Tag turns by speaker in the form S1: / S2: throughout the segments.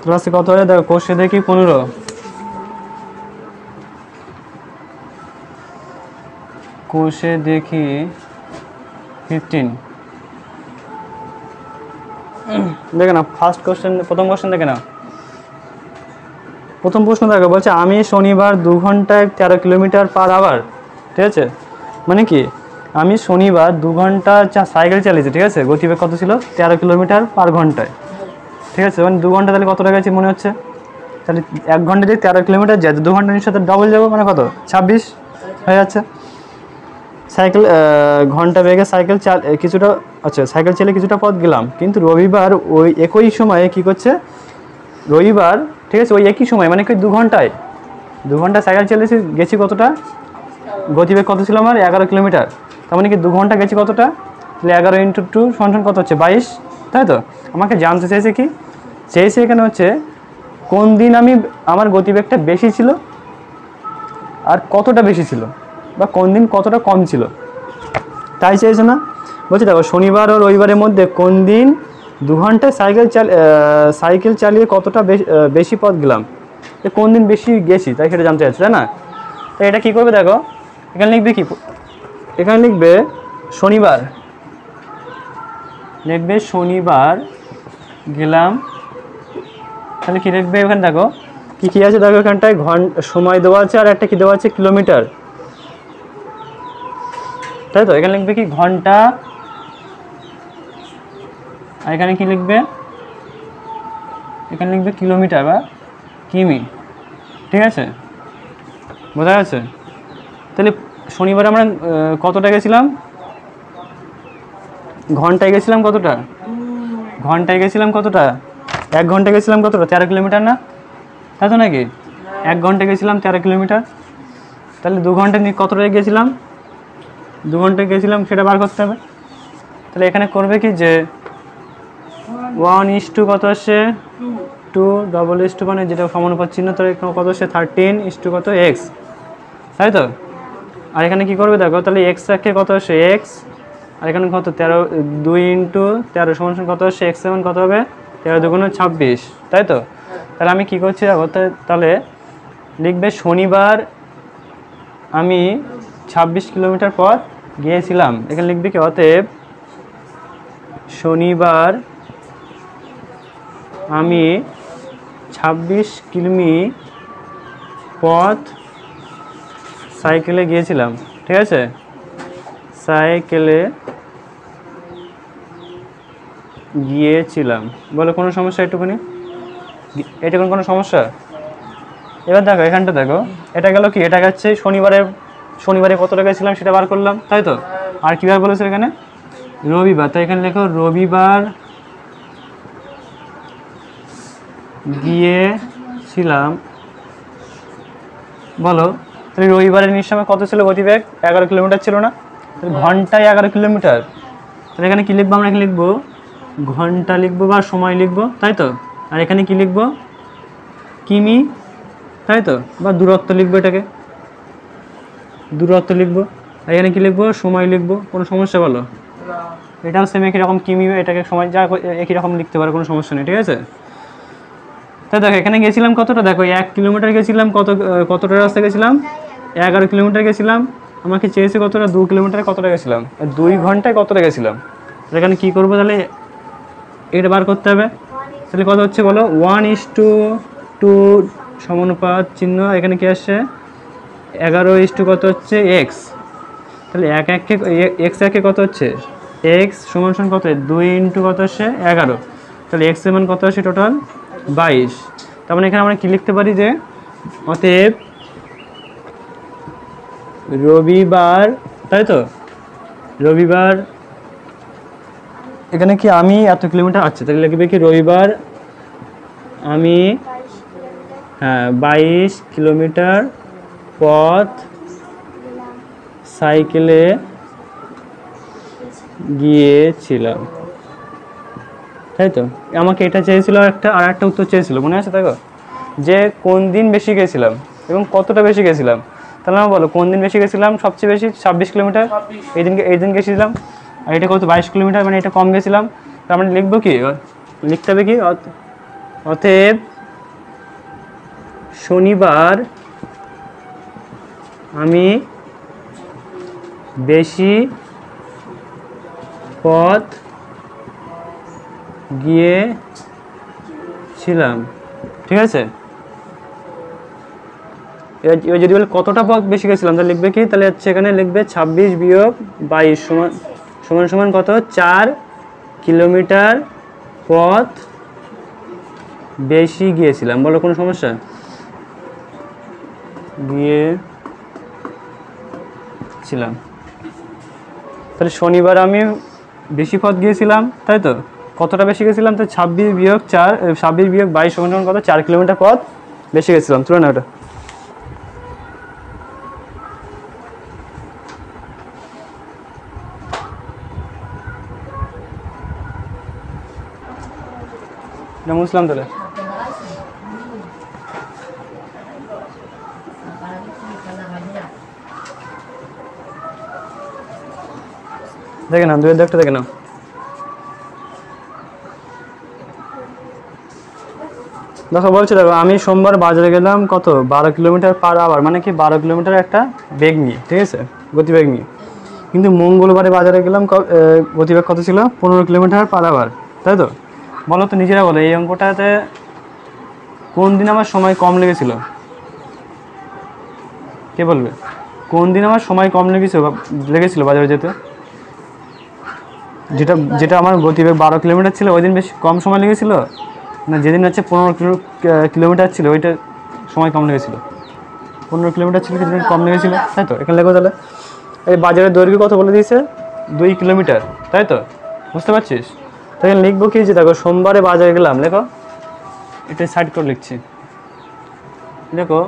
S1: ক্লাসে কত হয় দেখো, কোষে দেখি 15, কোষে দেখি 15। দেখে না ফার্স্ট কোশ্চেন, প্রথম কোশ্চেন দেখে না। প্রথম প্রশ্ন দেখো, বলছে আমি শনিবার 2 ঘন্টায় 13 কিলোমিটার পার আওয়ার। ঠিক আছে, মানে কি আমি শনিবার 2 ঘন্টা সাইকেল চালিয়েছি। ঠিক আছে, গতিবেগ কত ছিল? 13 কিলোমিটার পার ঘন্টায়। ঠিক আছে, মানে 2 ঘন্টা তাহলে কত টাকা গেছে মনে হচ্ছে? তাহলে 1 ঘন্টা যদি 13 কিলোমিটার যায়, 2 ঘন্টার সাথে ডবল যাবো, মানে কত? 26 হয়ে যাচ্ছে। সাইকেল ঘন্টা বেগে সাইকেল কিছুটা, আচ্ছা সাইকেল চালিয়ে কিছুটা পথ গেলাম, কিন্তু রবিবার ওই একই সময়ে কি করছে? রবিবার, ঠিক আছে, ওই একই সময় মানে কি 2 ঘন্টায় 2 ঘন্টা সাইকেল চালিয়েছি, গেছি কতটা? গতিবেগ কত ছিল আমার? 11 কিলোমিটার। তার মানে কি 2 ঘন্টা গেছি কতটা? তাহলে 11 × 2 সমান কত হচ্ছে? 22। তাই তো, আমাকে জানতে চাইছে কি? চেয়েছে এখানে হচ্ছে কোন দিন আমার গতিবেগটা বেশি ছিল আর কতটা বেশি ছিল, বা কোন দিন কতটা কম ছিল, তাই চেয়েছে না? বলছি দেখো, শনিবার ও রবিবারের মধ্যে কোন দিন 2 ঘন্টায় সাইকেল চালিয়ে কতটা বেশি পথ গেলাম, কোন দিন বেশি গেছি, তাই সেটা জানতে চাইছে, তাই না? তো এটা কী করবে দেখো, এখানে লিখবে কি? এখানে লিখবে শনিবার, লিখবে শনিবার গেলাম। তাহলে কী লিখবে এখানে? দেখো কী কী আছে, দেখো এখানটায় সময় দেওয়া আছে, আর একটা কী দেওয়া আছে? কিলোমিটার। তাই তো, এখানে লিখবে কি? ঘন্টা। আর এখানে কি লিখবে? এখানে লিখবে কিলোমিটার বা কিমি। ঠিক আছে, বোঝা গেছে? তাহলে শনিবার আমরা কতটা গেছিলাম? ঘন্টায় গেছিলাম কতটা? ঘন্টায় গেছিলাম কতটা? 1 ঘন্টা গেছিলাম কতটা? 13 কিলোমিটার না? তাই তো নাকি? 1 ঘন্টা গেছিলাম 13 কিলোমিটার। তাহলে 2 ঘন্টা নিয়ে কতটা গেছিলাম? 2 ঘন্টা গেছিলাম, সেটা বার করতে হবে। তাহলে এখানে করবে কি যে 1:2 কত আসছে? 2 ডবল ইস টু, মানে যেটা সমানুপাত চিহ্ন, তাহলে কত আসছে? 13 কত? x। তাই তো। আর এখানে কি করবে দেখো, তাহলে x একে কত আসছে? x। আর এখানে কত? 2 × 13 সমান কত আসছে? x7 কত হবে? 13 × 2 = 26। তাই তো। তাহলে আমি কি করছি দেখো, তাহলে লিখবে শনিবার আমি 26 কিলোমিটার পথ গিয়েছিলাম। এখানে লিখবে কি? অতএব শনিবার আমি 26 কিমি পথ সাইকেলে গিয়েছিলাম। ঠিক আছে, সাইকেলে গিয়েছিলাম। বলো কোনো সমস্যা? এটুকুনি কোনো সমস্যা? এবার দেখো এখানটা দেখো, এটা গেল কি? এটা গেছে শনিবারে কত টাকা ছিলাম সেটা বার করলাম। তাই তো। আর কীভাবে বলেছে এখানে? রবিবার। তাই এখানে লেখো রবিবার গিয়েছিলাম। বলো তাহলে রবিবারের নিঃসময় কত ছিল গতিবেগ? 11 কিলোমিটার ছিল না? তাহলে ঘন্টায় 11 কিলোমিটার। তাহলে এখানে কী লিখবো? আমরা এখানে লিখবো ঘন্টা লিখবো বা সময় লিখবো। তাই তো। আর এখানে কি লিখবো? কিমি। তাই তো, বা দূরত্ব লিখবো, এটাকে দূরত্ব লিখবো। আর এখানে কী লিখবো? সময় লিখবো। কোনো সমস্যা? বলো। এটাও সেম একই রকম, কিমি, এটাকে সময়, যা একই রকম লিখতে পারো, কোনো সমস্যা নেই। ঠিক আছে, তাই দেখো এখানে গেছিলাম কতটা, দেখো 1 কিলোমিটার গেছিলাম, কতটা রাস্তা গেছিলাম? 11 কিলোমিটার গেছিলাম। আমাকে চেয়েছে কতটা? 2 কিলোমিটারে কতটা গেছিলাম? 2 ঘন্টায় কতটা গেছিলাম? এখানে কী করবো তাহলে? এটা বার করতে হবে। তাহলে কত হচ্ছে বলো? 1:2 সমানুপাত চিহ্ন, এখানে কি আসছে? 11 কত হচ্ছে? x। তাহলে x একে কত হচ্ছে? x সমান কত? 2 × কত আসছে? 11। তাহলে x এর মান কত আসে? টোটাল 22। তার মানে এখানে আমরা কি লিখতে পারি যে অতএব রবিবার, তাই তো, রবিবার এখানে কি আমি এত কিলোমিটার, আচ্ছা তাহলে লিখবে কি? রবিবার আমি 22 কিলোমিটার পথ সাইকেলে গিয়েছিলাম। তাই তো, আমাকে এটা চেয়েছিল, আর একটা উত্তর চেয়েছিল, মনে আছে দেখো, যে কোন দিন বেশি গেছিলাম এবং কতটা বেশি গেছিলাম। তাহলে আমরা বলো কোন দিন বেশি গেছিলাম? সবচেয়ে বেশি 26 কিলোমিটার এই দিন গেছিলাম। আর এটা কত? 22 কিলোমিটার, মানে এটা কম গেছিলাম। তার মানে লিখবো কি? লিখতে হবে কি? অতএব শনিবার আমি বেশি পথ গিয়েছিলাম, ঠিক আছে। এবার যদি বলে কতটা পথ বেশি গেছিলাম, তাহলে লিখবে কি, তাহলে হচ্ছে এখানে লিখবে 26 বিয়োগ 22 সমান সমান সমান কত, 4 কিলোমিটার পথ বেশি গিয়েছিলাম। বলো কোনো সমস্যা? গিয়েছিলাম, তাহলে শনিবার আমি বেশি পথ গিয়েছিলাম, তাই তো। কতটা বেশি গেছিলাম, তো 26 বিয়োগ 22 সমান সমান কত, 4 কিলোমিটার পথ বেশি গেছিলাম। তুলে না ওটা। মুসলাম তাহলে দেখে না, দুয়ের দাগটা দেখে নাও। দেখো বলছে, দেখো আমি সোমবার বাজারে গেলাম কত, 12 কিলোমিটার পার আওয়ার, মানে কি 12 কিলোমিটার একটা বেগ নিয়ে, ঠিক আছে, গতিবেগ নিয়ে। কিন্তু মঙ্গলবারে বাজারে গেলাম গতিবেগ কত ছিল, 15 কিলোমিটার পার আওয়ার, তাই তো। বলো তো নিজেরা বলো, এই অঙ্কটাতে কোন দিন আমার সময় কম লেগেছিল? কে বলবে কোন দিন আমার সময় কম লেগেছিল বাজারে যেতে? যেটা আমার গতিবেগ 12 কিলোমিটার ছিল, ওই দিন বেশি কম সময় লেগেছিল না যেদিন হচ্ছে 15 কিলোমিটার ছিল ওইটা সময় কম লেগেছিল? 15 কিলোমিটার ছিল সেদিন কম লেগেছিল, তাই তো। এখানে লেখো তাহলে, এই বাজারের দৈর্ঘ্য কত বলে দিয়েছে, 2 কিলোমিটার, তাই তো। বুঝতে পারছিস? তাহলে লিখবো কি, যে দেখো সোমবারে বাজারে গেলাম, লেখো এটা সাইড করে লিখছি, দেখো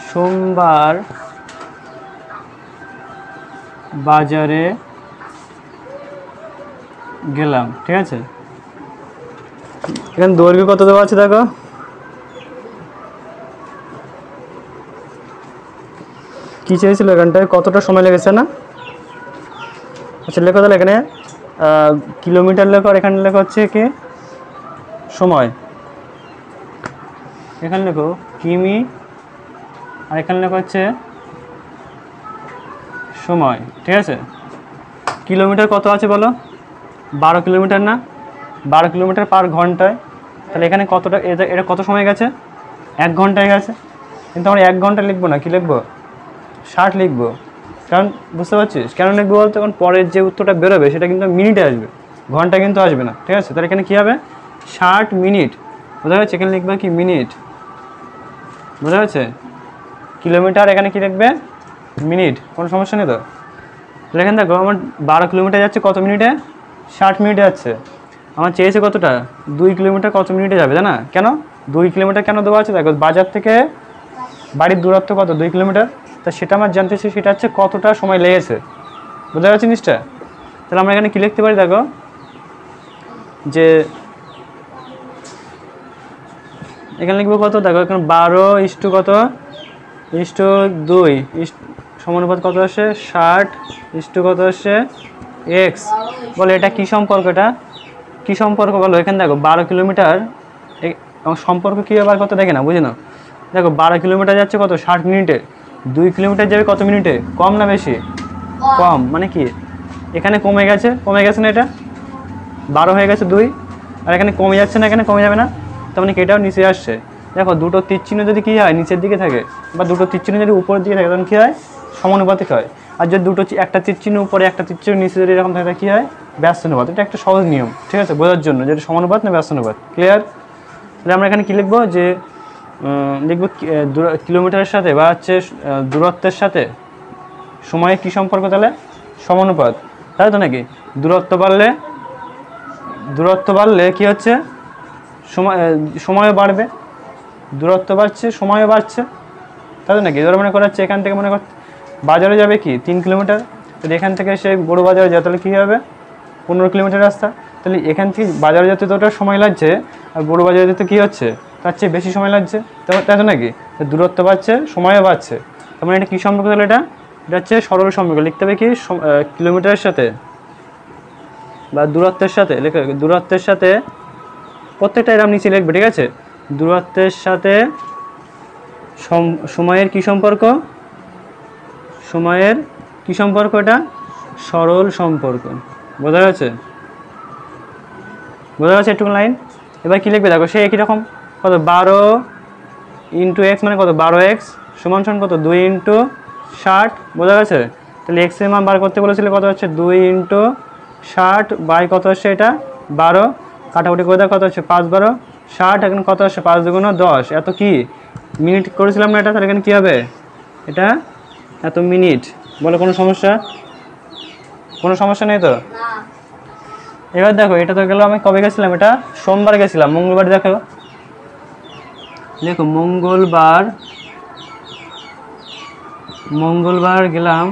S1: সোমবার বাজারে গেলাম, ঠিক আছে। এখানে দৈর্ঘ্য কত দেওয়া আছে, দেখো কি চেয়েছিল এখানটায়, কতটা সময় লেগেছে না। আচ্ছা লেখো তাহলে এখানে কিলোমিটার লেখো, আর এখানে লেখা হচ্ছে কি সময়, এখানে লেখো কিমি, আর এখানে লেখা হচ্ছে সময়, ঠিক আছে। কিলোমিটার কত আছে বলো, 12 কিলোমিটার না, 12 কিলোমিটার পার ঘন্টায়। তাহলে এখানে কতটা, এটা কত সময় গেছে, 1 ঘন্টায় গেছে। কিন্তু আমরা 1 ঘন্টা লিখবো না, কি লিখবো, 60 লিখবো। কারণ বুঝতে পারছিস কেন লিখবো বলতে, কারণ পরের যে উত্তরটা বেরোবে সেটা কিন্তু মিনিটে আসবে, ঘন্টা কিন্তু আসবে না, ঠিক আছে। তাহলে এখানে কী হবে, 60 মিনিট, বোঝা যাচ্ছে। এখানে লিখবে কি মিনিট, বোঝা যাচ্ছে। কিলোমিটার এখানে কি লিখবে, মিনিট, কোনো সমস্যা নেই তো। তাহলে এখানে দেখো আমার 12 কিলোমিটার যাচ্ছে কত মিনিটে, 60 মিনিটে যাচ্ছে। আমার চেয়েছে কতটা, 2 কিলোমিটার কত মিনিটে যাবে, তাই না। কেন 2 কিলোমিটার কেন দেওয়া আছে, দেখো বাজার থেকে বাড়ির দূরত্ব কত, 2 কিলোমিটার। তা সেটা আমার জানতে চাই, সেটা হচ্ছে কতটা সময় লেগেছে, বোঝা যাচ্ছে জিনিসটা। তাহলে আমরা এখানে কী লিখতে পারি, দেখো যে এখানে লিখবো কত, দেখো এখানে 12 কত 2 সমানুপাত কত আসে, 60 কত আসে এক্স। বলো এটা কী সম্পর্ক, এটা কী সম্পর্ক বলো। এখানে দেখো 12 কিলোমিটার সম্পর্ক কী ব্যাপার কত দেখে না, বুঝে নাও। দেখো 12 কিলোমিটার যাচ্ছে কত, 60 মিনিটে। 2 কিলোমিটার যাবে কত মিনিটে, কম না বেশি, কম। মানে কি এখানে কমে গেছে না, এটা 12 হয়ে গেছে 2, আর এখানে কমে যাচ্ছে না, এখানে কমে যাবে না, তার মানে কি এটাও নিচে আসছে। দেখো দুটো তীর চিহ্ন যদি কী হয়, নিচের দিকে থাকে, বা দুটো তীর চিহ্ন যদি উপরের দিকে থাকে, তখন কী হয়, সমানুপাতিক হয়। আর যদি একটা তীর চিহ্ন উপরে একটা তীর চিহ্ন নিচে যদি এরকম থাকে, কী হয়, ব্যস্তানুপাত। এটা একটা সহজ নিয়ম, ঠিক আছে, বোঝার জন্য যে এটা সমানুপাত না ব্যস্তানুপাত। ক্লিয়ার? তাহলে আমরা এখানে কী লিখবো, যে লিখবো কিলোমিটারের সাথে বা হচ্ছে দূরত্বের সাথে সময়ের কী সম্পর্ক, তাহলে সমানুপাত, তাই তো নাকি। দূরত্ব বাড়লে কী হচ্ছে, সময়ও বাড়বে, দূরত্ব বাড়ছে সময়ও বাড়ছে, তাই তো নাকি। ধরো মনে করা হচ্ছে এখান থেকে মনে কর বাজারে যাবে কি 3 কিলোমিটার, তাহলে এখান থেকে সে বড় বাজারে যায়, তাহলে কী হবে 15 কিলোমিটার রাস্তা। তাহলে এখান থেকে বাজারে যেতে তো ওটা সময় লাগছে, আর বড় বাজারে যেতে কী হচ্ছে, তার চেয়ে বেশি সময় লাগছে, তাই তো নাকি। দূরত্ব বাড়ছে সময়ও বাড়ছে, তার মানে এটা কী সম্পর্ক, তাহলে এটা হচ্ছে সরল সম্পর্ক। লিখতে হবে কি, কিলোমিটারের সাথে বা দূরত্বের সাথে, দূরত্বের সাথে প্রত্যেকটা এরকম নিচে লিখবে, ঠিক আছে। দূরত্বের সাথে সময়ের কি সম্পর্ক? সময়ের কি সম্পর্ক? এটা সরল সম্পর্ক। বোঝা গেছে? বোঝা গেছে একটু লাইন? এবার কি লিখবে দেখো, সে একই রকম কত 12 ইন্টু এক্স মানে কত 12x সমান সমান কত 2 ইন্টু 60। বোঝা গেছে? তাহলে এক্স এর মান বার করতে বলেছিল, কত হচ্ছে 2 ইন্টু 60 বাই কত হচ্ছে এটা 12, কাটাকুটি করে দাও কত হচ্ছে 5 12 60, এখানে কত হচ্ছে 5 2 10, এত কি মিনিট করেছিলাম না এটা? তাহলে এখানে কী হবে? এটা এত মিনিট। বলো কোনো সমস্যা? কোনো সমস্যা নেই তো? এবার দেখো, এটা তো গেল আমি কবে গেছিলাম? এটা সোমবার গেছিলাম। মঙ্গলবার দেখো, দেখো মঙ্গলবার গেলাম,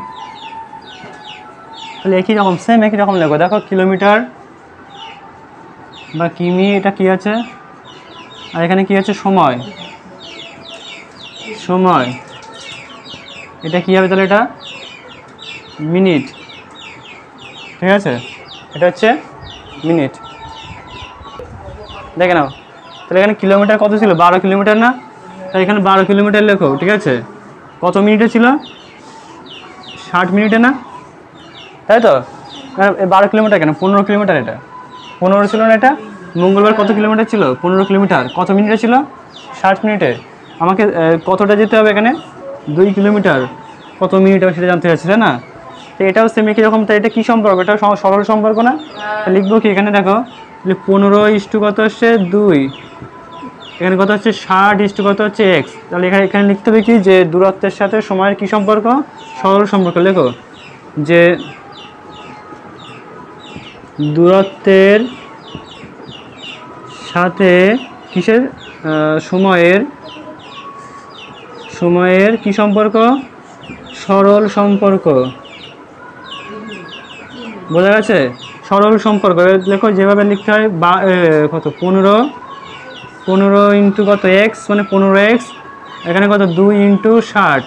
S1: তাহলে একই রকম সেম একই রকম লেখো। দেখো কিলোমিটার বা কিমি, এটা কি আছে? আর এখানে কি আছে? সময়। সময় এটা কি হবে তাহলে? এটা মিনিট। ঠিক আছে, এটা হচ্ছে মিনিট। দেখে নাও, তাহলে এখানে কিলোমিটার কত ছিল? 12 কিলোমিটার না? তাই এখানে 12 কিলোমিটার লেখো। ঠিক আছে, কত মিনিটে ছিল? 60 মিনিটে না? তাই তো? 12 কিলোমিটার কেন? 15 কিলোমিটার। এটা 15 ছিল না? এটা মঙ্গলবার কত কিলোমিটার ছিল? 15 কিলোমিটার। কত মিনিটে ছিল? 60 মিনিটে। আমাকে কতটা যেতে হবে? এখানে 2 কিলোমিটার। কত মিনিট হবে সেটা জানতে চাচ্ছি, তাই না? তো এটাও সেম একই রকম। তাই এটা কী সম্পর্ক? এটা সরল সম্পর্ক না? লিখবো কি এখানে? দেখো 15 ইস্টু কত হচ্ছে 2, এখানে কত হচ্ছে 60 ইস্টু কত হচ্ছে এক্স। তাহলে এখানে লিখতে হবে কি, যে দূরত্বের সাথে সময়ের কি সম্পর্ক? সরল সম্পর্ক। লেখো যে দূরত্বের সাথে কিসের? সময়ের কি সম্পর্ক? সরল সম্পর্ক। বোঝা গেছে? সরল সম্পর্ক। লেখো যেভাবে লিখতে হয়, কত 15 ইন্টু কত এক্স মানে 15x, এখানে কত 2 ইন্টু 60,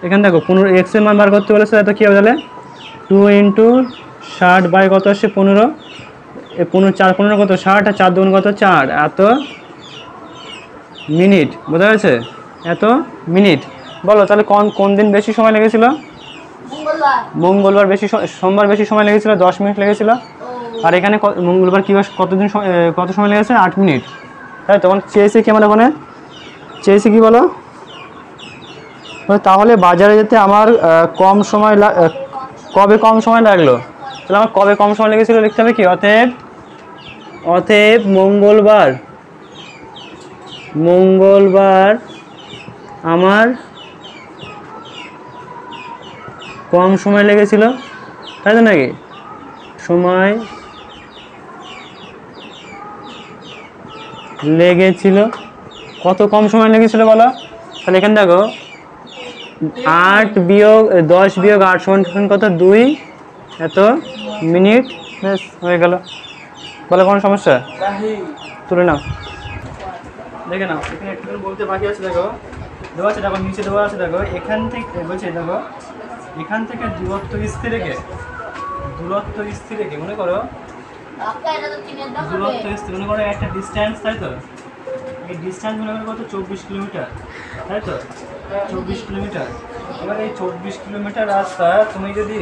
S1: এখানে দেখো 15 এক্সের মান বার করতে বলেছে, এত কী হবে তাহলে 2 ইন্টু 60 বাই কত আসছে 15, 15 4 15 কত 60, আর 4 2 কত 4, এত মিনিট। বোঝা গেছে? এত মিনিট। বলো তাহলে কোন দিন বেশি সময় লেগেছিল? মঙ্গলবার বেশি, সোমবার বেশি সময় লেগেছিল, 10 মিনিট লেগেছিল। আর এখানে মঙ্গলবার কী কত সময় লেগেছে? 8 মিনিট। তাই তখন চেয়েছে কি? আমার ওখানে চেয়েছে কি বলো? তাহলে বাজারে যেতে আমার কবে কম সময় লাগলো? তাহলে আমার কবে কম সময় লেগেছিল লিখতে হবে কি? অতএব মঙ্গলবার আমার কম সময় লেগেছিল, তাই তো নাকি? সময় লেগেছিল, কত কম সময় লেগেছিল বলো? তাহলে এখানে দেখো 10 বিয়োগ 8 সমান কত 2, এত মিনিট। বেশ হয়ে গেল। বলো কোনো সমস্যা? তুলে নাও, দেখে নাও। এখানে একটু বলতে বাকি আছে। দেখো দেওয়া আছে, দেখো নিচে দেওয়া আছে। দেখো এখান থেকে বলছে, দেখো এখান থেকে দূরত্ব স্থির রেখে মনে করো একটা ডিস্ট্যান্স, তাই তো? এই ডিস্ট্যান্স মনে করো কত 24 কিলোমিটার, তাই তো? 24 কিলোমিটার। এবার এই 24 কিলোমিটার রাস্তা তুমি যদি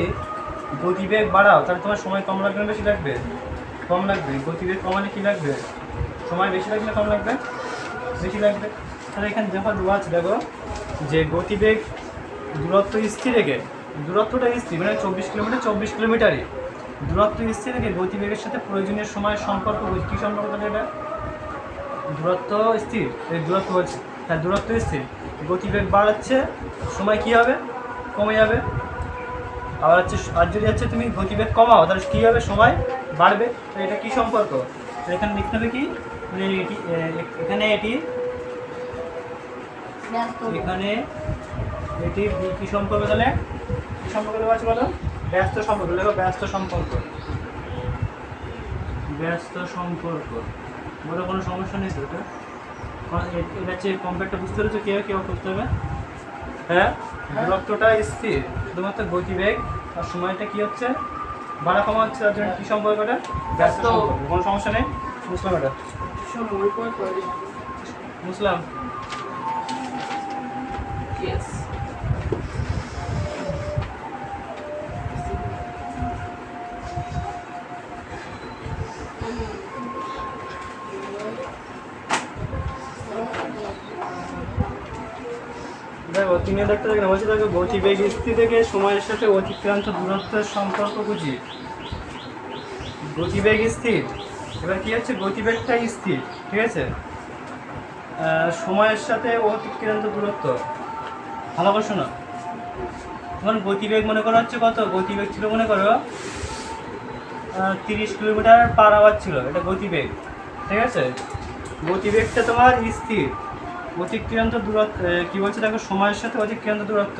S1: গতিবেগ বাড়াও, তাহলে তোমার সময় কম লাগবে না বেশি লাগবে? কম লাগবে। গতিবেগ কমালে কি লাগবে? সময় বেশি লাগবে, কম লাগবে? বেশি লাগবে। তাহলে এখানে যখন দেওয়া আছে, দেখো যে গতিবেগ দূরত্ব স্থির রেখে, দূরত্বটা স্থির মানে 24 কিলোমিটার, 24 কিলোমিটারই দূরত্ব স্থির রেখে গতিবেগের সাথে প্রয়োজনীয় সময়ের সম্পর্ক। কী সম্পর্ক তাহলে? এটা দূরত্ব স্থির, এই দূরত্ব হচ্ছে, হ্যাঁ দূরত্ব স্থির, গতিবেগ বাড়াচ্ছে, সময় কী হবে? কমে যাবে। আবার হচ্ছে, আর যদি হচ্ছে তুমি গতিবেগ কমাও, তাহলে কী হবে? সময় বাড়বে। তো এটা কী সম্পর্ক? এখানে লিখতে হবে কি, এখানে এটি কি সম্পর্ক? তাহলে কি সম্পর্ক দেওয়া আছে বলো? ব্যস্ত সম্পর্ক। লেখো ব্যস্ত সম্পর্ক। বলো কোনো সমস্যা নেই তো? এটা হচ্ছে কম্পেয়ারটা বুঝতে পেরেছো? কেউ করতে হবে? হ্যাঁ, দূরত্বটা স্থির, শুধুমাত্র গতিবেগ আর সময়টা কি হচ্ছে? বাড়া কমা হচ্ছে। তার জন্য কী সম্পর্কটা? ব্যস্ত সম্পর্ক। কোনো সমস্যা নেই, বুঝলাম এটা? বুঝলাম। দেখো 3 দাগটা দেখে না, বলছি দেখো গতিবেগ স্থির থেকে সময়ের সাথে অতিক্রান্ত দূরত্বের সম্পর্ক বুঝি। গতিবেগ স্থির, এবার কি হচ্ছে গতিবেগটা স্থির, ঠিক আছে, সময়ের সাথে অতিক্রান্ত দূরত্ব। ভালো করে শোনো, তোমার গতিবেগ মনে করো হচ্ছে কত, গতিবেগ ছিল মনে করো 30 কিলোমিটার পার আওয়ার ছিল, এটা গতিবেগ, ঠিক আছে। গতিবেগটা তোমার স্থির, অতিক্রান্ত দূরত্ব কী বলছে দেখো, সময়ের সাথে অতিক্রান্ত দূরত্ব।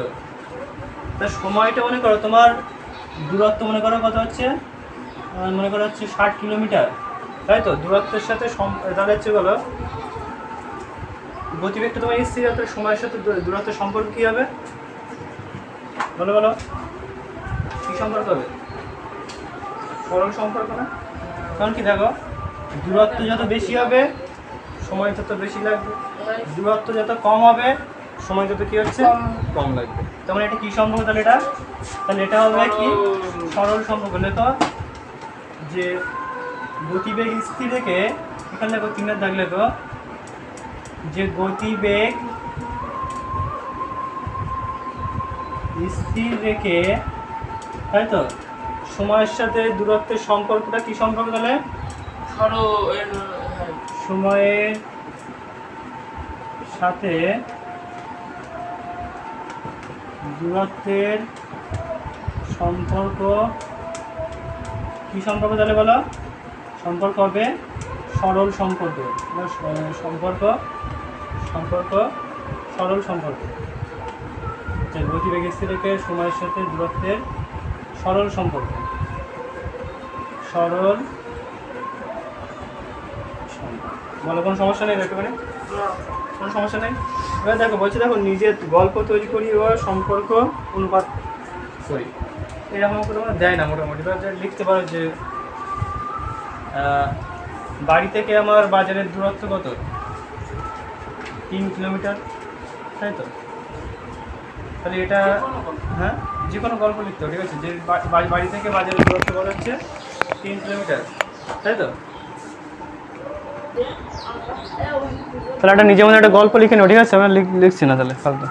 S1: তা সময়টা মনে করো তোমার, দূরত্ব মনে করো কত হচ্ছে, মনে করো হচ্ছে 60 কিলোমিটার, তাই তো। দূরত্বের সাথে তাহলে হচ্ছে বলো গতিবেগটা তোমার স্থির, তাহলে সময়ের সাথে দূরত্বের সম্পর্ক কী হবে বলো বলো, কী সম্পর্ক হবে? সরল সম্পর্ক না? কারণ কি দেখো, দূরত্ব যত বেশি হবে সময় তত বেশি লাগবে, দূরত্ব যত কম হবে সময় তত কী হচ্ছে কম লাগবে। তার এটা কী সম্পর্ক তাহলে? তাহলে এটা হবে কি সরল সম্পর্ক। লেখো যে গতিবেগ স্থির রেখে, এখানে দেখো 3 দাগ লেখো, যে গতিবেগ স্থির রেখে, তাই তো, সময়ের সাথে দূরত্বের সম্পর্কটা কি সম্পর্ক তাহলে? সময়ের সাথে দূরত্বের সম্পর্ক কি সম্পর্ক তাহলে বলো? সম্পর্ক হবে সরল সম্পর্ক। সম্পর্ক সরল সম্পর্ক। গতিবেগ স্থির রেখে সময়ের সাথে দূরত্বের সরল সম্পর্ক। সরল বলো, কোনো সমস্যা নেই? দেখতে পারে কোনো সমস্যা নেই। এবার দেখো বলছি, দেখো নিজের গল্প তৈরি করি ও সম্পর্ক অনুপাত করি, এরকম করে আমরা দেয় না মোটামুটি। লিখতে পারো যে বাড়ি থেকে আমার বাজারের দূরত্ব কত, 3 কিলোমিটার, তাই তো। তাহলে এটা হ্যাঁ যে কোনো গল্প লিখতে হবে, ঠিক আছে। যে বাড়ি থেকে বাজারের দূরত্ব বলা হচ্ছে 3 কিলোমিটার, তাই তো। তাহলে একটা নিজের মধ্যে একটা গল্প লিখে নেব, ঠিক আছে। আমরা লিখছি না তাহলে ফালতু,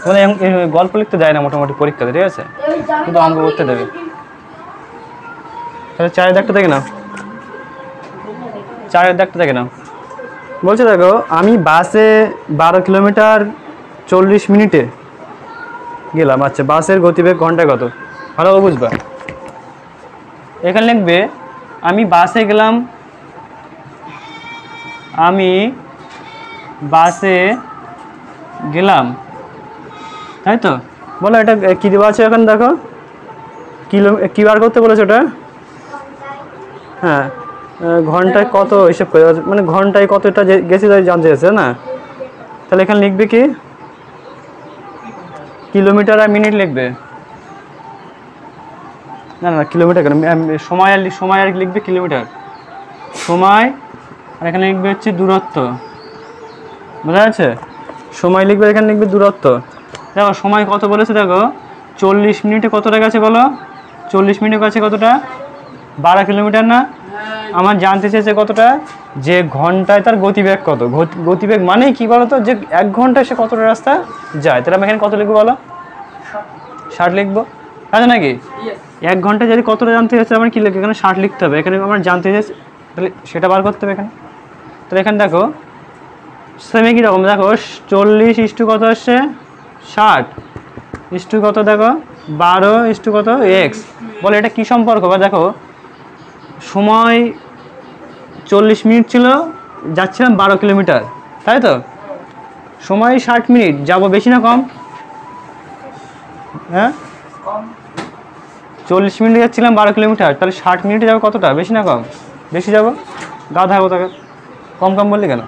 S1: মানে গল্প লিখতে দেয় না মোটামুটি পরীক্ষাতে, ঠিক আছে, কিন্তু অঙ্ক করতে দেবে। তাহলে 4 দাগটা দেখে নাও, 4 দাগটা দেখে নাও। বলছে দেখো, আমি বাসে 12 কিলোমিটার 40 মিনিটে গেলাম। আচ্ছা, বাসের গতিবেগ ঘন্টায় কত? ভালো বুঝবা। এখানে লিখবে আমি বাসে গেলাম, তাই তো। বলো এটা কী দেওয়া আছে এখন দেখো, কী বার করতে বলেছে ওটা? হ্যাঁ, ঘন্টায় কত হিসেব করে, মানে ঘন্টায় কতটা গেছে জানতে চাইছে না। তাহলে এখানে লিখবে কি কিলোমিটার আর মিনিট লিখবে, না না কিলোমিটার কেন, সময় আর লিখবে কিলোমিটার, সময়, আর এখানে লিখবে হচ্ছে দূরত্ব, বোঝা যাচ্ছে? সময় লিখবে, এখানে লিখবে দূরত্ব। দেখো সময় কত বলেছে দেখো, 40 মিনিটে কতটা গেছে বলো? 40 মিনিটে গেছে কতটা? 12 কিলোমিটার না? আমার জানতে চেয়েছে কতটা, যে ঘন্টায় তার গতিবেগ কত। গতিবেগ মানে কি বলো তো, যে 1 ঘন্টায় সে কতটা রাস্তা যায়। তাহলে আমি এখানে কত লিখবো বলো? 60 লিখবো, আছে নাকি? 1 ঘন্টায় যদি কতটা জানতে চাইছে আমার কি লিখবে, এখানে 60 লিখতে হবে। এখানে আমার জানতে চাইছে, তাহলে সেটা বার করতে হবে এখানে। তাহলে এখানে দেখো সেমে কীরকম, দেখো 40 ইস্টু কত আসছে 60 ইস্টু কত দেখো 12 ইস্টু কত এক্স। বলে এটা কী সম্পর্ক? বা দেখো সময় 40 মিনিট ছিল, যাচ্ছিলাম 12 কিলোমিটার, তাই তো। সময় 60 মিনিট, যাবো বেশি না কম? হ্যাঁ, 40 মিনিটে যাচ্ছিলাম 12 কিলোমিটার, তাহলে 60 মিনিটে যাবো কতটা, বেশি না কম? বেশি যাবো, গাধা হবো তাকে, কম কম বললি কেন?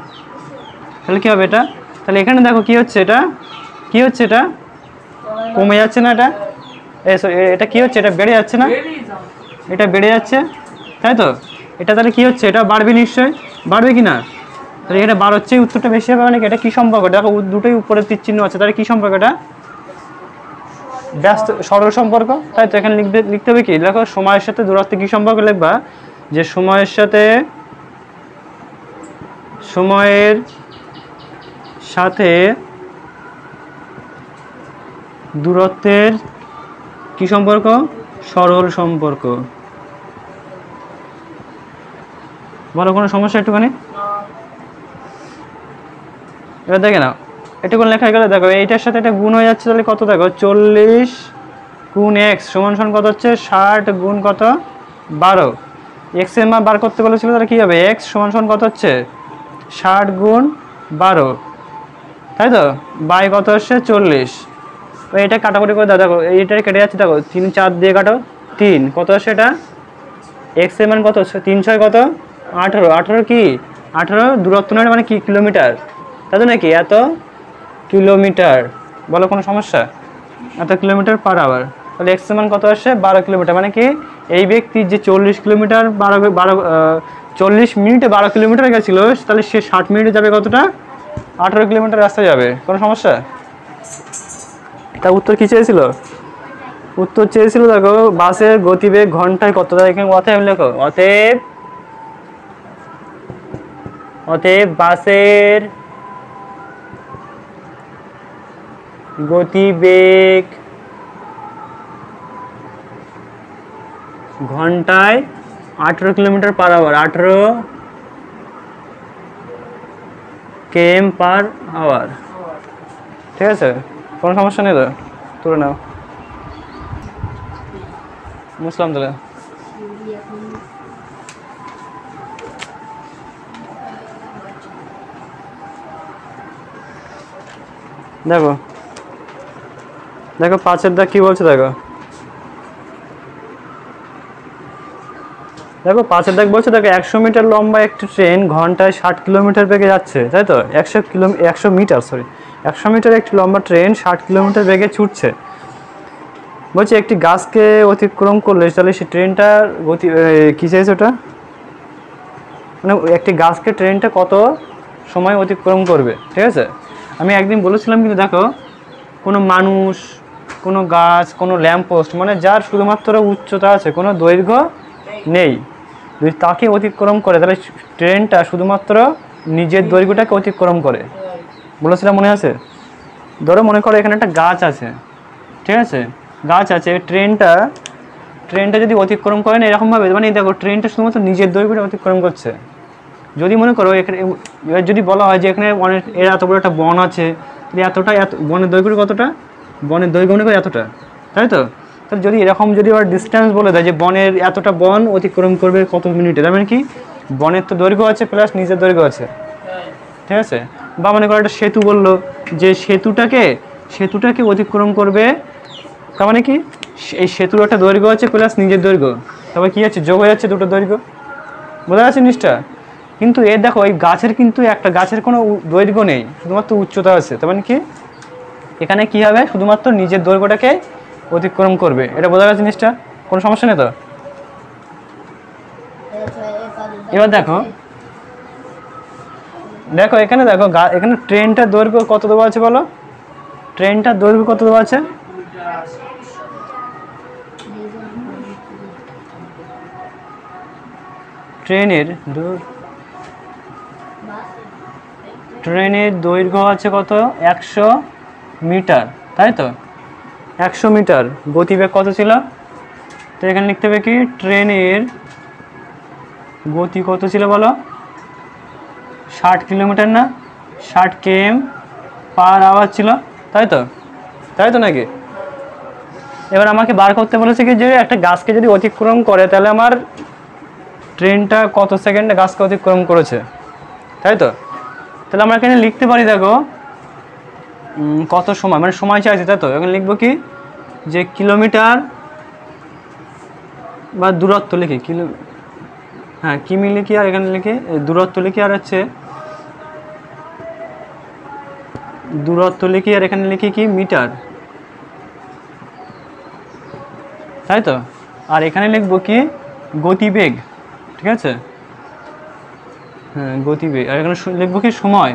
S1: তাহলে কী হবে এটা? তাহলে এখানে দেখো কী হচ্ছে, এটা কী হচ্ছে, এটা কমে যাচ্ছে না, এটা কী হচ্ছে, এটা বেড়ে যাচ্ছে না, এটা বেড়ে যাচ্ছে, তাই তো। এটা তাহলে কী হচ্ছে, এটা বাড়বে নিশ্চয়ই, বাড়বে কি না? তাহলে এখানে 12 হচ্ছে উত্তরটা বেশি হবে, মানে এটা কি সম্পর্ক? দেখো দুটোই উপরে তীর চিহ্ন আছে, তাহলে কি সম্পর্ক এটা? ব্যস্ত সরল সম্পর্ক, তাই তো। এখানে লিখতে হবে কি, দেখো সময়ের সাথে দূরত্বে কি সম্পর্ক লিখবা, যে সময়ের সাথে দূরত্বের কি সম্পর্ক? সরল সম্পর্ক। বলো কোনো সমস্যা একটুখানি? এবার দেখে নাও, এটুকুন লেখা গেলে দেখো এইটার সাথে এটা গুণ হয়ে যাচ্ছে, তাহলে কত? দেখো 40 গুণ এক্স সমান কত হচ্ছে? 60 গুণ কত? 12। এক্স এর মান বার করতে বলেছিল, তাহলে কি হবে? এক্স সমান কত হচ্ছে? 60 গুণ 12, তাই তো। বাই কত হচ্ছে? 40। এটা কাটাকুটি করে দাও, দেখো এইটা কেটে যাচ্ছে, দেখো 3 4 দিয়ে কাটো, 3 কত আসছে? এটা এক্স এর মান কত হচ্ছে? 3 6 কত? 18। 18 কি? 18 দূরত্ব নয়, মানে কি? কিলোমিটার, তাই তো নাকি? এত কিলোমিটার। বলো কোনো সমস্যা? এত কিলোমিটার পার আওয়ার। তাহলে এক্স এর মান কত আসছে? 12 কিলোমিটার। মানে কি এই ব্যক্তি যে 40 কিলোমিটার 40 মিনিটে 12 কিলোমিটার গেছিল, তাহলে সে 60 মিনিটে যাবে কতটা? 18 কিলোমিটার রাস্তা যাবে। কোনো সমস্যা? তা উত্তর কি চেয়েছিল? উত্তর চেয়েছিল দেখো বাসের গতিবেগ ঘন্টায় কত। এখানে অতএব লেখো, অতএব বাসের গতিবেগ ঘন্টায় 18 kilometre per hour, 18 km per hour. ঠিক আছে, কোনো সমস্যা নেই তো? তুলে নাও। মুসলাম তাহলে দেখো, দেখো 5-এর দাগ কি বলছে, দেখো 5-এর দাগ বলছে, দেখো 100 মিটার লম্বা একটি ট্রেন ঘন্টায় 60 কিলোমিটার বেগে যাচ্ছে, তাই তো। 100 মিটার একটি লম্বা ট্রেন 60 কিলোমিটার বেগে ছুটছে। বলছে একটি গাছকে অতিক্রম করলে, তাহলে সেই ট্রেনটার গতি কী চাইছে ওটা? মানে একটি গাছকে ট্রেনটা কত সময় অতিক্রম করবে, ঠিক আছে। আমি একদিন বলেছিলাম, কিন্তু দেখো কোনো মানুষ, কোনো গাছ, কোনো ল্যাম্পপোস্ট, মানে যার শুধুমাত্র উচ্চতা আছে, কোনো দৈর্ঘ্য নেই, যদি তাকে অতিক্রম করে, তাহলে ট্রেনটা শুধুমাত্র নিজের দৈর্ঘ্যটাকে অতিক্রম করে। বলেছিলাম, মনে আছে? ধরো মনে করো এখানে একটা গাছ আছে, ঠিক আছে, গাছ আছে, ট্রেনটা যদি অতিক্রম করে না এরকমভাবে, মানে দেখো ট্রেনটা শুধুমাত্র নিজের দৈর্ঘ্যটা অতিক্রম করছে। যদি মনে করো এখানে যদি বলা হয় যে এখানে এর এত বড় একটা বন আছে, বনের দৈর্ঘ্য কতটা? বনের দৈর্ঘ্য মনে করো এতটা, তাই তো। তাহলে যদি এরকম যদি আবার ডিস্টেন্স বলে দেয় যে বনের এতটা বন অতিক্রম করবে কত মিনিটে, তার মানে কি বনের তো দৈর্ঘ্য আছে প্লাস নিজের দৈর্ঘ্য আছে, ঠিক আছে। বা মনে করো একটা সেতু বললো যে সেতুটাকে অতিক্রম করবে, তার মানে কি এই সেতুর একটা দৈর্ঘ্য আছে প্লাস নিজের দৈর্ঘ্য, তারপর কি আছে? যোগ হয়ে যাচ্ছে দুটো দৈর্ঘ্য। বোঝা যাচ্ছে জিনিসটা? কিন্তু এর দেখো এই গাছের কিন্তু একটা গাছের কোনো দৈর্ঘ্য নেই, শুধুমাত্র উচ্চতা আছে, তার মানে কি এখানে কি হবে? শুধুমাত্র নিজের দৈর্ঘ্যটাকে অতিক্রম করবে। এটা বোঝা গেছে জিনিসটা? কোনো সমস্যা নেই তো? এবার দেখো এখানে দেখো এখানে ট্রেনটার দৈর্ঘ্য কত দেওয়া আছে বলো? ট্রেনটার দৈর্ঘ্য কত দেওয়া আছে? ট্রেনের দৈর্ঘ্য আছে কত? 100 মিটার, তাই তো। 100 মিটার। গতিবেগ কত ছিল? তো এখানে লিখতে হবে কি ট্রেনের গতি কত ছিল বলো? 60 কিলোমিটার না, 60 km পার আওয়ার ছিল, তাই তো নাকি? এবার আমাকে বার করতে বলেছে কি যে একটা গাছকে যদি অতিক্রম করে, তাহলে আমার ট্রেনটা কত সেকেন্ডে গাছকে অতিক্রম করেছে, তাই তো। তাহলে আমরা এখানে লিখতে পারি, দেখো কত সময়, মানে সময় চাইছে, তাই তো। এখানে লিখবো কি যে কিলোমিটার বা দূরত্ব লিখি, কিমি লিখি, আর এখানে লিখি দূরত্ব লিখি, আর হচ্ছে দূরত্ব লিখি, আর এখানে লিখি কি মিটার, তাই তো। আর এখানে লিখবো কি গতিবেগ, ঠিক আছে। হ্যাঁ গতিবেগ, আর এখানে লিখবো কি সময়,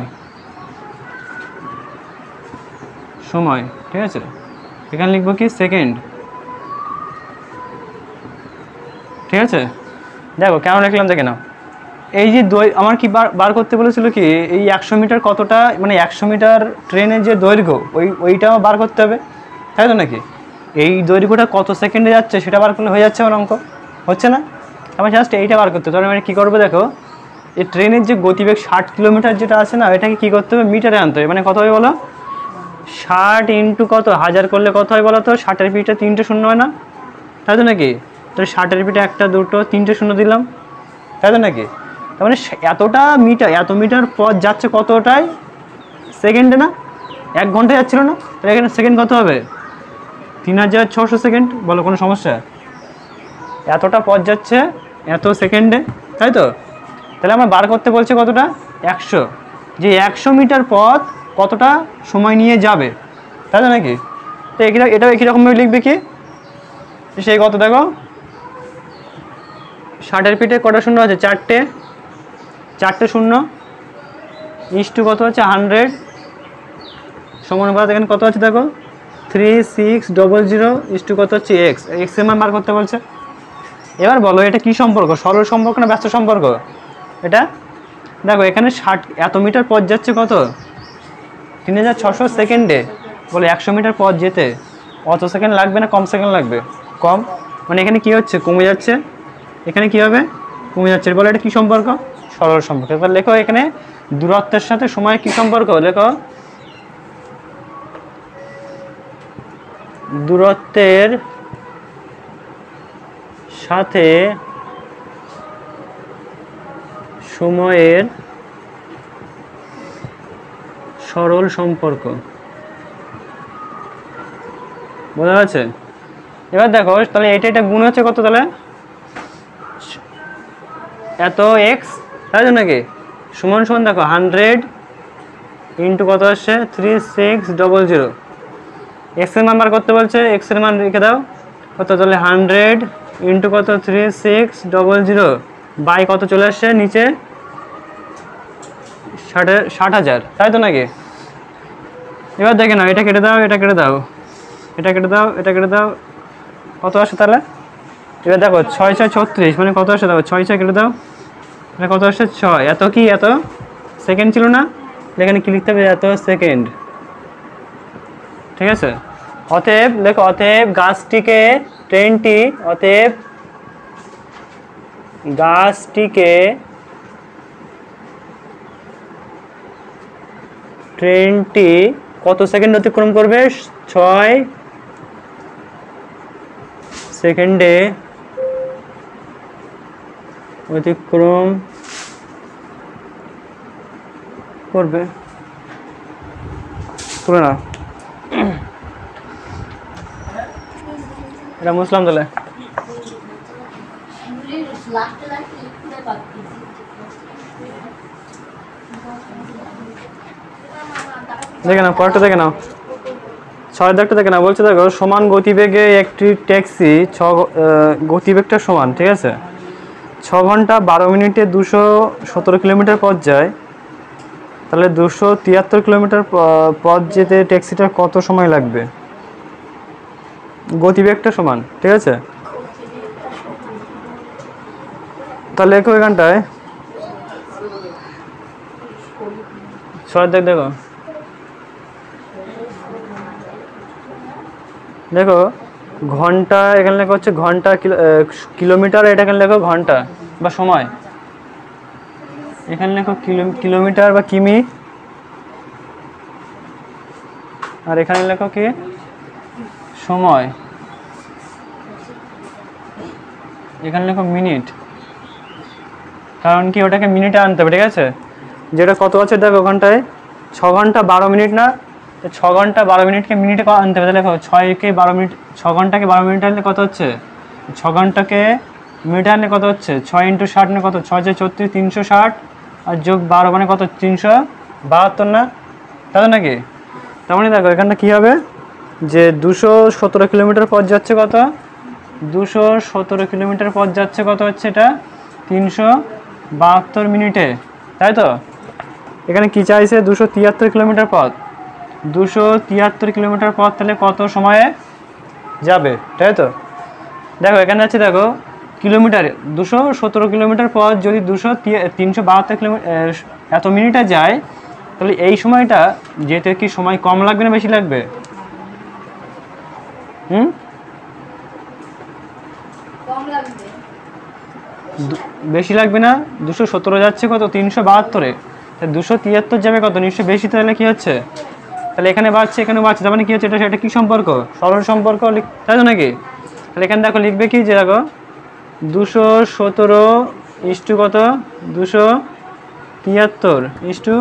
S1: সময় ঠিক আছে, এখানে লিখবো কি সেকেন্ড, ঠিক আছে। দেখো কেন লিখলাম দেখে নাও, এই যে আমার কি বার করতে বলেছিল কি এই 100 মিটার কতটা, মানে 100 মিটার ট্রেনের যে দৈর্ঘ্য ওইটা আমার বার করতে হবে, তাই তো নাকি? এই দৈর্ঘ্যটা কত সেকেন্ডে যাচ্ছে সেটা বার করলে হয়ে যাচ্ছে আমার অঙ্ক, হচ্ছে না? আমার জাস্ট এইটা বার করতে হবে। তাহলে আমি কী করবো দেখো, এই ট্রেনের যে গতিবেগ 60 কিলোমিটার যেটা আছে না, এটাকে কী করতে হবে মিটারে আনতে হবে। মানে কত হবে বলো, 60 ইন্টু কত 1000 করলে কত হয় বলো তো, 60-এর পিঠে 3টে শূন্য হয় না, তাই তো নাকি? তাহলে 60-এর পিঠে 1 2 3টে শূন্য দিলাম, তাই তো নাকি? তার মানে এতটা মিটার, এত মিটার পথ যাচ্ছে কতটাই সেকেন্ডে, না 1 ঘন্টা যাচ্ছিল না? তাহলে এখানে সেকেন্ড কত হবে, 3600 সেকেন্ড। বলো কোনো সমস্যা? এতটা পথ যাচ্ছে এত সেকেন্ডে, তাই তো? তাহলে আমার বার করতে বলছে কতটা, 100, যে 100 মিটার পথ কতটা সময় নিয়ে যাবে, তাই তো নাকি? তো এটাও একই রকমভাবে লিখবে কি, সেই কত দেখো 60-এর পিঠে কটা শূন্য আছে, 4টে শূন্য, ইস্টু কত আছে 100, সমানুপাত এখানে কত আছে দেখো 3600, ইস্টু কত হচ্ছে এক্স, এক্স এর মান বার করতে বলছে। এবার বলো এটা কি সম্পর্ক, সরল সম্পর্ক না ব্যস্ত সম্পর্ক? এটা দেখো এখানে 60 এত মিটার পথ যাচ্ছে কত, 3600 সেকেন্ডে। বলে 100 মিটার পথ যেতে অত সেকেন্ড লাগবে না কম সেকেন্ড লাগবে? কম, মানে এখানে কি হচ্ছে কমে যাচ্ছে, এখানে কি হবে কমে যাচ্ছে। বলে এটা কি সম্পর্ক, সরল সম্পর্ক। এবার লেখো এখানে দূরত্বের সাথে সময়ের কি সম্পর্ক, লেখো দূরত্বের সাথে সময়ের সরল সম্পর্ক, বোঝা যাচ্ছে? এবার দেখো তাহলে এটা গুণ হচ্ছে কত, তাহলে এত এক্স, তাই তো নাকি? সমান সমান দেখো 100 ইন্টু কত আসছে 3600, এক্স এর মান বার করতে বলছে, এক্স এর মান রেখে দাও কত, তাহলে 100 ইন্টু কত 3600 বাই কত চলে আসছে নিচে 60,000, তাই তো নাকি? এবার দেখে নাও এটা কেটে দাও, এটা কেটে দাও, এটা কেটে দাও, এটা কেটে দাও, কত আসে তাহলে? এবার দেখো 6 6 36, মানে কত আসে দেখো 6 6 কেটে দাও, মানে কত আসছে 6, এত কি এত সেকেন্ড ছিল না, এখানে কি লিখতে হবে এত সেকেন্ড, ঠিক আছে? অতএব লেখো অতএব গাছটিকে ট্রেনটি, অতএব গাছটিকে ট্রেনটি কত সেকেন্ড অতিক্রম করবে, 6 সেকেন্ডে অতিক্রম করবে। তুলে না এটা মুসলাম তাহলে দেখে নাও, পরেরটা দেখে নাও, 6 দাগটা দেখে নাও। বলছে দেখো সমান গতিবেগে একটি ট্যাক্সি গতিবেগটা সমান, ঠিক আছে, 6 ঘন্টা 12 মিনিটে 217 কিলোমিটার পথ যায়, তাহলে 273 কিলোমিটার পথ যেতে ট্যাক্সিটার কত সময় লাগবে, গতিবেগটা সমান, ঠিক আছে? তাহলে লেখো এখানটায় 6 দাগ দেখো, দেখো ঘন্টা এখানে লেখা হচ্ছে ঘন্টা, কিলোমিটার এটা এখানে লেখো ঘন্টা বা সময়, এখানে লেখো কিলোমিটার বা কিমি, আর এখানে লেখো কি সময়, এখানে লেখো মিনিট, কারণ কি ওটাকে মিনিটে আনতে হবে, ঠিক আছে? যেটা কত আছে দেখো ওখানটায় 6 ঘন্টা 12 মিনিট না, 6 ঘন্টা 12 মিনিটকে মিনিটে আনতে হবে, দেখো 6কে 12 মিনিট, 6 ঘন্টাকে 12 মিনিট আনলে কত হচ্ছে, 6 ঘন্টাকে মিনিটে আনলে কত হচ্ছে 6 ইন্টু 60 মানে কত 6 36 360 আর যোগ 12 মানে কত 372 না, তাই নাকি? তার মানে দেখো এখানটা কী হবে যে 217 কিলোমিটার পথ যাচ্ছে কত, 217 কিলোমিটার পথ যাচ্ছে কত হচ্ছে এটা 372 মিনিটে, তাই তো? এখানে কি চাইছে? 273 কিলোমিটার পথ। 273 কিলোমিটার পথ তাহলে কত সময়ে যাবে, তাই তো? দেখো এখানে আছে, দেখো কিলোমিটার 217 কিলোমিটার পথ যদি 372 কিলোমিটার এত মিনিটে যায়, তাহলে এই সময়টা যেতে কি সময় কম লাগবে না বেশি লাগবে? বেশি লাগবে না? 217 যাচ্ছে কত? 372-এ। 273 যাবে কত? নিশ্চয়ই বেশি। তাহলে কি হচ্ছে? তাহলে এখানে বাড়ছে, এখানে বাড়ছে, তার মানে কি হচ্ছে? এটা কি সম্পর্ক? সরল সম্পর্ক, তাই তো নাকি? তাহলে এখানে দেখো লিখবে কি, যে দেখো 217 ইস্টু কত? 273 ইস্টু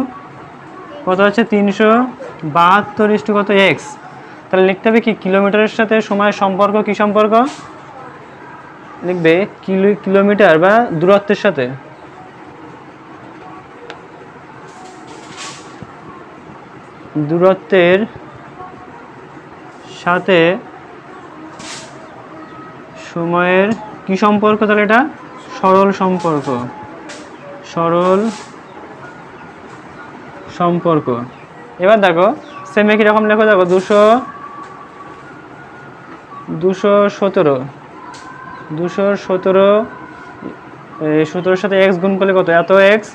S1: কত হচ্ছে? 372 ইস্টু কত? এক্স। তাহলে লিখতে হবে কি, কিলোমিটারের সাথে সময়ের সম্পর্ক কি সম্পর্ক? লিখবে কিলোমিটার বা দূরত্বের সাথে, দূরত্বের সাথে সময়ের কি সম্পর্ক? তাহলে এটা সরল সম্পর্ক, সরল সম্পর্ক। এবার দেখো সেম একই রকম লেখো, দেখো 217 সাথে এক্স গুণ করলে কত? এত এক্স।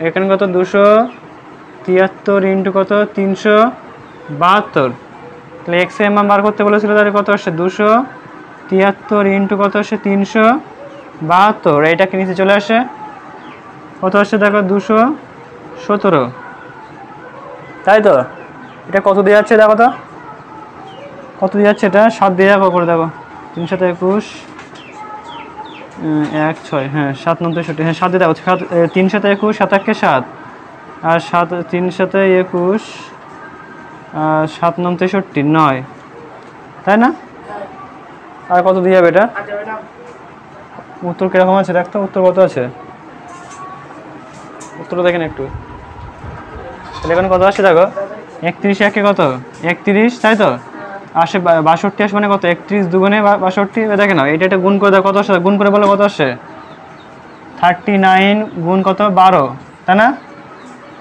S1: এখানে কত? 273 ইন্টু কত? 372। তাহলে এক্স এর মান বার করতে বলেছিল, তাহলে কত আসছে? 273 ইন্টু কত আসে? 372। এইটাকে নিচে চলে আসে, কত আসছে দেখো? 217, তাই তো? এটা কত দিয়ে যাচ্ছে দেখো তো, কত দিয়ে যাচ্ছে? এটা 7 দিয়ে যাবো করে, দেখো 3 7 21 1 6, হ্যাঁ 7 9 63, হ্যাঁ 7 দিয়ে দেখো। 3 7 21, 7 1 7, আর 3 7 21 7 9 63 9, তাই না? আর কত দিয়ে যাবে এটা? উত্তর কিরকম আছে দেখতো, উত্তর কত আছে? উত্তর দেখেন একটু। তাহলে এখন কত আসছে দেখো? 31 একে কত? 31, তাই তো? আসে 62 আসে, মানে কত? 31 দুগুণে 62। দেখে নাও, এটা গুণ করে দাও, কত আসে? গুণ করে বলো কত আসে? 39 গুণ কত? 12, তাই না?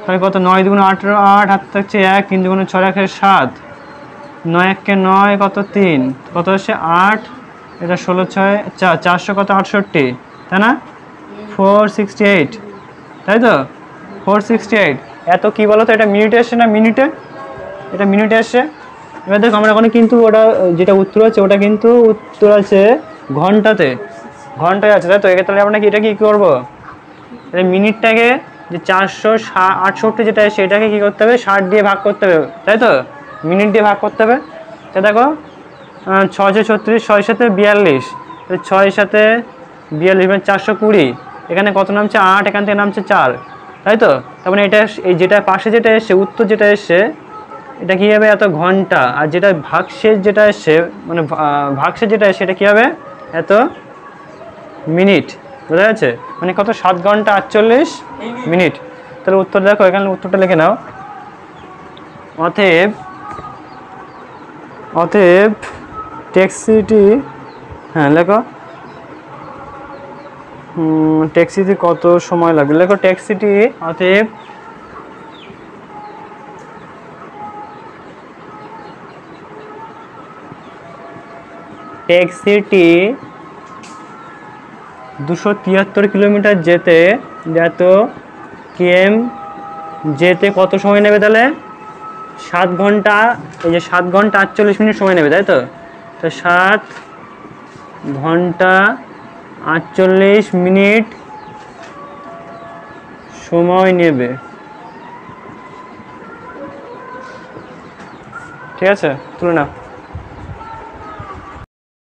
S1: তাহলে কত? 9 দুগুণ 18, 8 হাত থাকছে 1, 3 দুগুণে 6 রাখে 7, 9 1 9 কত? 3, কত আসে? 8, এটা 16 6 400 কত? 68, তাই না? 468, তাই তো? 468। এত কি বলো তো, এটা মিনিটে আসছে না মিনিটে? এটা মিনিটে আসছে। এবার দেখো আমরা ওখানে কিন্তু ওটা যেটা উত্তর আছে, ওটা কিন্তু উত্তর আছে ঘন্টাতে, ঘন্টায় আছে, তাই তো? তাহলে আমরা কি এটা কি করবো? তাহলে মিনিটটাকে যে 468 যেটা সেটাকে কি করতে হবে? 60 দিয়ে ভাগ করতে হবে, তাই তো? মিনিট দিয়ে ভাগ করতে হবে। তা দেখো 6 36, 6 7 42, 6 7 42 মানে 420। এখানে কত নামছে? 8, এখান থেকে নামছে 4, তাই তো? তার মানে এটা এই যেটা পাশে যেটা এসছে, উত্তর যেটা এসছে, এটা কী হবে? এত ঘন্টা। আর যেটা ভাগশেষ যেটা এসছে, মানে ভাগশেষ যেটা এসছে, এটা কী হবে? এত মিনিট। বোঝা যাচ্ছে? মানে কত? 7 ঘন্টা 48 মিনিট। তাহলে উত্তর দেখো, এখানে উত্তরটা লিখে নাও। অতএব ট্যাক্সিটি, হ্যাঁ লেখো, ট্যাক্সিটি কত সময় লাগবে? লেখো ট্যাক্সিটি, অতএব ট্যাক্সিটি 273 কিলোমিটার যেতে, এত কেএম যেতে কত সময় নেবে? তাহলে 7 ঘন্টা, এই যে 7 ঘন্টা 48 মিনিট সময় নেবে, তাই তো? তো 7 ঘন্টা 48 মিনিট সময় নেবে, ঠিক আছে? তুলে নাও।